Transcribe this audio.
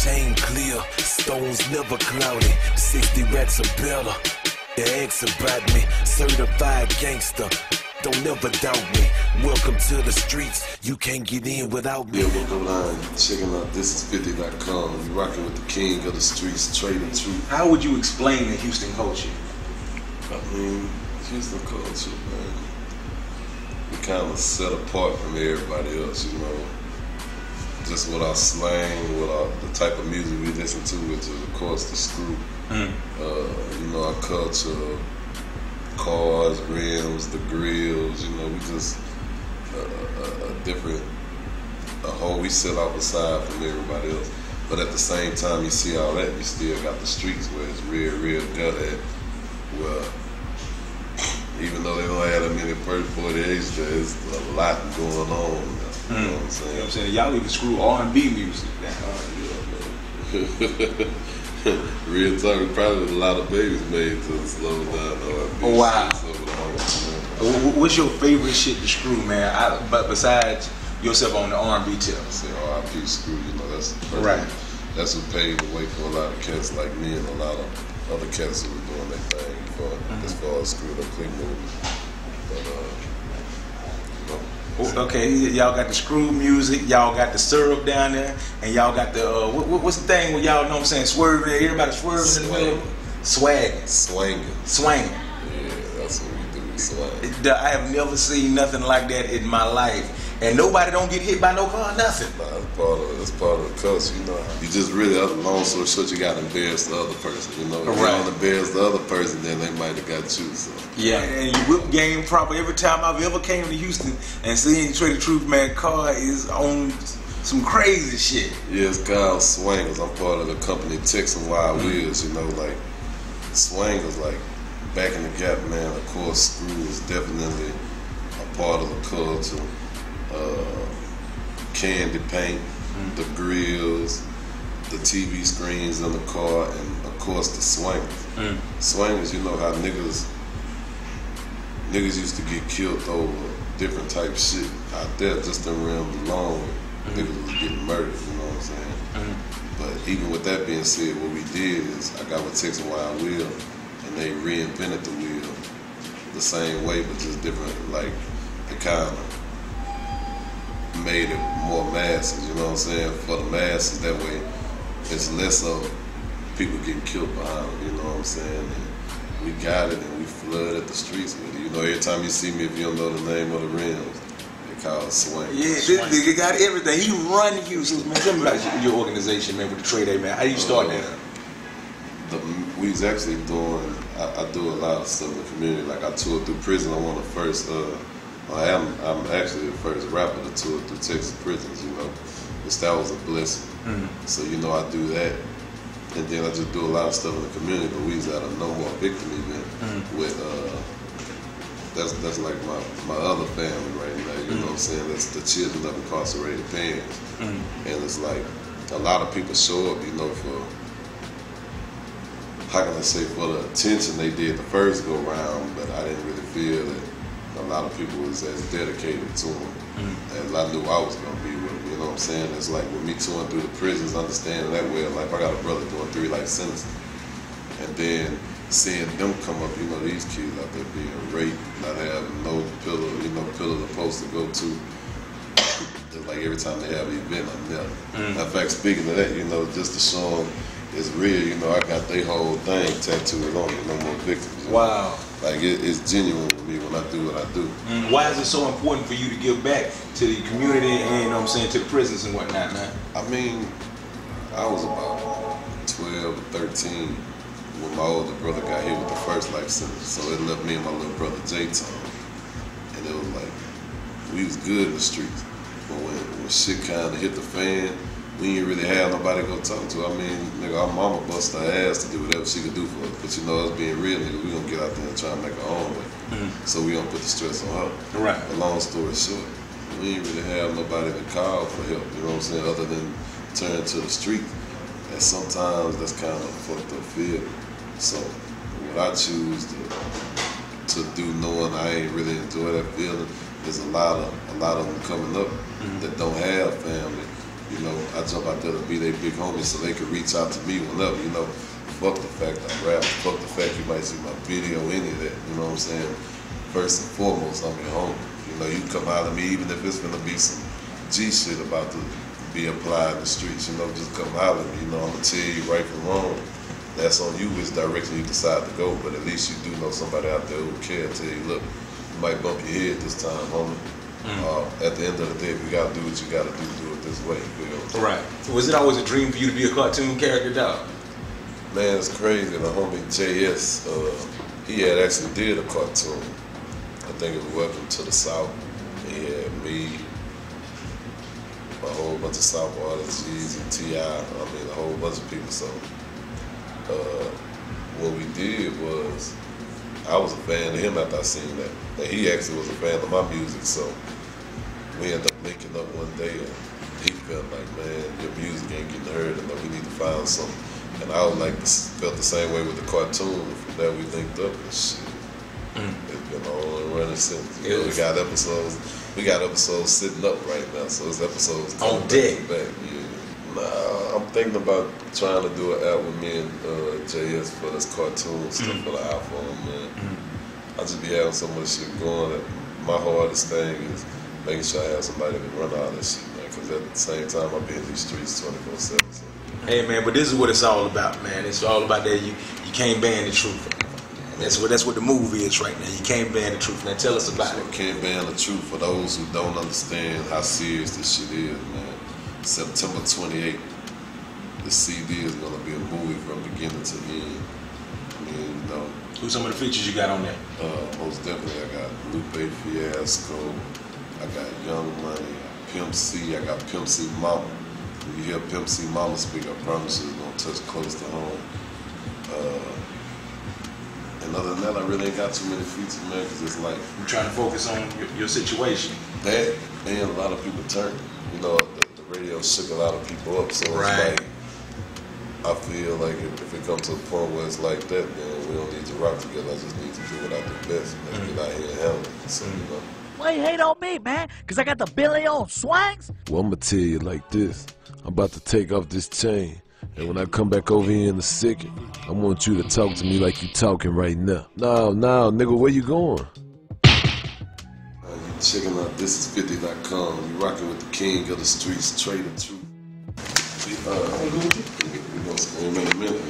chain clear, stones never cloudy. 60 racks or better. They ask about me, certified gangster. Don't ever doubt me. Welcome to the streets. You can't get in without me. Yeah, welcome line. Checking out thisis50.com. You rocking with the king of the streets, Trading Truth. How would you explain the Houston culture? I mean, Houston culture, man. We kind of set apart from everybody else, you know. Just with our slang, with the type of music we listen to, which is of course the Screw. You know, our culture, cars, rims, the grills, you know, we just a different, we set off aside from everybody else. But at the same time, you see all that, you still got the streets where it's real gut at, where even though they don't have that many 48s, there's a lot going on. You know what I'm saying? You know what I'm saying? Y'all even screw R&B music. Real talk, probably a lot of babies made to slow down R&B. Oh, wow. What's your favorite shit to screw, man? But besides yourself on the R&B tip? I say R.I.P. Screw, you know, that's right. That's what paved the way for a lot of cats like me and a lot of other cats who were doing their thing as far as Screwed Up Click movies. But, you know. Okay, y'all got the Screw music, y'all got the syrup down there, and y'all got the, what's the thing where y'all know what I'm saying, swerving, everybody swerving in the middle? Swagging. Swanging. Yeah, that's what we do, swag. I have never seen nothing like that in my life. And nobody don't get hit by no car, nothing. Nah, that's part of the culture, you know. You just really, long story short, you got to embarrass the other person, you know. If you don't embarrass the other person, then they might have got you, so. Yeah, and you whip game proper. Every time I've ever came to Houston and seen Trading Truth, man, car is on some crazy shit. Yeah, it's called Swangers. I'm part of the company Texan Wild Wheels, you know, like, Swangers, like, back in the gap, man, of course, Screw is definitely a part of the culture. Candy paint, the grills, the TV screens in the car, and of course the swangers. Swangers, you know how niggas used to get killed over different type of shit out there just in realms alone. Niggas was getting murdered, you know what I'm saying? But even with that being said, what we did is I got with Texan Wild Wheel, and they reinvented the wheel the same way, but just different, like they kind of made it more masses, you know what I'm saying? For the masses, that way it's less of people getting killed behind them, you know what I'm saying? And we got it and we flooded the streets with it. You know, every time you see me, if you don't know the name of the rims, they call it Swing. Yeah, this nigga got everything. He run Houston, man. Tell me about your organization, man, with the Trade A, man. How you start that? We was actually doing, I do a lot of stuff in the community. Like I toured through prison. I'm one of the first, I'm actually the first rapper to tour through Texas prisons, you know, which that was a blessing. So, you know, I do that. And then I just do a lot of stuff in the community, but we was at a No More Victim event with, that's like my other family right now, you know what I'm saying? That's the children of incarcerated parents. And it's like, a lot of people show up, you know, for, how can I say, for the attention they did the first go round, but I didn't really feel that a lot of people was as dedicated to them as I knew I was going to be with them, you know what I'm saying? It's like with me touring through the prisons, understanding that way of life. I got a brother doing 3 life sentences. And then seeing them come up, you know, these kids out there being raped, not having no pillow, you know, pillow to post to go to. Just like every time they have an event, I'm there. In fact, speaking of that, you know, just to show them it's real, you know, I got their whole thing tattooed on me, No More Victims. Wow. Like, it's genuine with me when I do what I do. Why is it so important for you to give back to the community and, you know what I'm saying, to the prisons and whatnot, man? I mean, I was about 12 or 13 when my older brother got hit with the first life sentence. So it left me and my little brother J-Tone. And it was like, we was good in the streets. But when shit kind of hit the fan, we didn't really have nobody to go talk to. I mean, nigga, our mama bust her ass to do whatever she could do for us. But you know, us being real, nigga, we gonna get out there and try and make our own way. So we don't put the stress on her. Right. But long story short, we didn't really have nobody to call for help, you know what I'm saying, other than turn to the street. And sometimes that's kind of a fucked up feeling. So what I choose to do, knowing I ain't really enjoy that feeling, there's a lot of them coming up that don't have family, You know, I jump out there to be their big homie so they could reach out to me whenever, you know. Fuck the fact I rap, fuck the fact you might see my video, any of that, you know what I'm saying? First and foremost, I'm your homie. You know, you come out of me, even if it's gonna be some G shit about to be applied in the streets, you know, just come out of me, you know, I'm gonna tell you right from wrong. That's on you which direction you decide to go, but at least you do know somebody out there who care, tell you, look, you might bump your head this time, homie. At the end of the day, if you gotta do what you gotta do it this way, you know? Right. So was it always a dream for you to be a cartoon character, dog? Man, it's crazy. The homie JS, he had actually did a cartoon. I think it was Welcome to the South. He had me, a whole bunch of South artists, Jeezy, T.I., I mean, a whole bunch of people. So what we did was, I was a fan of him after I seen that. And he actually was a fan of my music, so we ended up linking up one day, and he felt like, man, your music ain't getting heard enough, we need to find something. And I was like, felt the same way with the cartoon. From there we linked up and shit. It's been on and running since. You know, we got episodes sitting up right now, so it's episodes on deck. Back. Yeah. Nah, I'm thinking about trying to do an album with me and JS for this cartoon stuff for the iPhone, man. I just be having so much shit going that my hardest thing is making sure I have somebody to run all this shit, man, because at the same time I be in these streets 24/7. So. Hey man, but this is what it's all about, man. It's all about that you can't ban the truth. That's what the move is right now. You can't ban the truth. Now tell us about it. Can't ban the truth for those who don't understand how serious this shit is, man. September 28th, the CD is gonna be a movie from beginning to end. I mean, you know. Who's some of the features you got on there? Most definitely, I got Lupe Fiasco, I got Young Money, Pimp C, I got Pimp C Mama. When you hear Pimp C Mama speak, I promise you it's gonna touch close to home. And other than that, I really ain't got too many features, man, because it's like... I'm trying to focus on your situation. That, and a lot of people turned. You know, the radio shook a lot of people up, so it's like... I feel like if it comes to a point where it's like that, then we don't need to rock together. I just need to do what I do best. Let's get out here and handle it. So, you know. Why you hate on me, man? Because I got the Billy on swangs? Well, I'm going to tell you like this. I'm about to take off this chain. And when I come back over here in a second, I want you to talk to me like you talking right now. No, nigga, where you going? You checking out ThisIs50.com. You rocking with the king of the streets, Trader Truth. We gonna scream in a minute.